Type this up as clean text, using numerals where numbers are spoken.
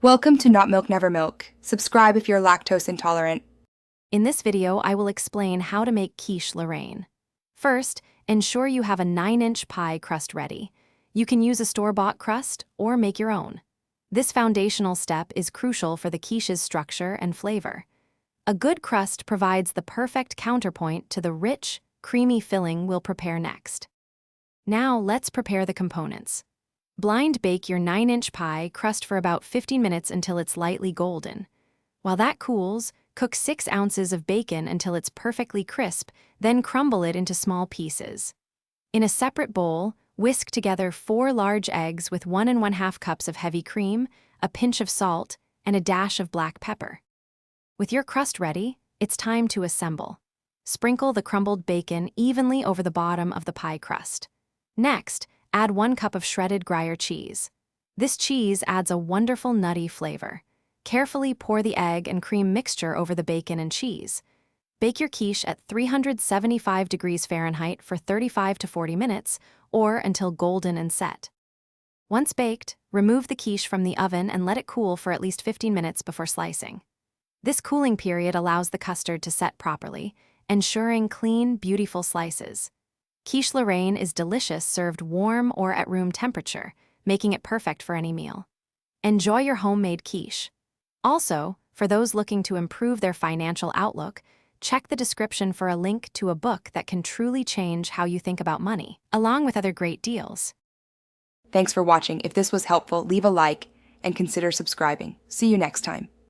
Welcome to Not Milk Never Milk. Subscribe if you're lactose intolerant. In this video, I will explain how to make quiche Lorraine. First, ensure you have a 9-inch pie crust ready. You can use a store-bought crust or make your own. This foundational step is crucial for the quiche's structure and flavor. A good crust provides the perfect counterpoint to the rich, creamy filling we'll prepare next. Now, let's prepare the components. Blind bake your 9-inch pie crust for about 15 minutes until it's lightly golden. While that cools, cook 6 ounces of bacon until it's perfectly crisp, then crumble it into small pieces. In a separate bowl, whisk together 4 large eggs with 1 1/2 cups of heavy cream, a pinch of salt, and a dash of black pepper. With your crust ready, it's time to assemble. Sprinkle the crumbled bacon evenly over the bottom of the pie crust. Next, add 1 cup of shredded Gruyere cheese. This cheese adds a wonderful nutty flavor. Carefully pour the egg and cream mixture over the bacon and cheese. Bake your quiche at 375 degrees Fahrenheit for 35 to 40 minutes, or until golden and set. Once baked, remove the quiche from the oven and let it cool for at least 15 minutes before slicing. This cooling period allows the custard to set properly, ensuring clean, beautiful slices. Quiche Lorraine is delicious served warm or at room temperature, making it perfect for any meal. Enjoy your homemade quiche. Also, for those looking to improve their financial outlook, check the description for a link to a book that can truly change how you think about money, along with other great deals. Thanks for watching. If this was helpful, leave a like and consider subscribing. See you next time.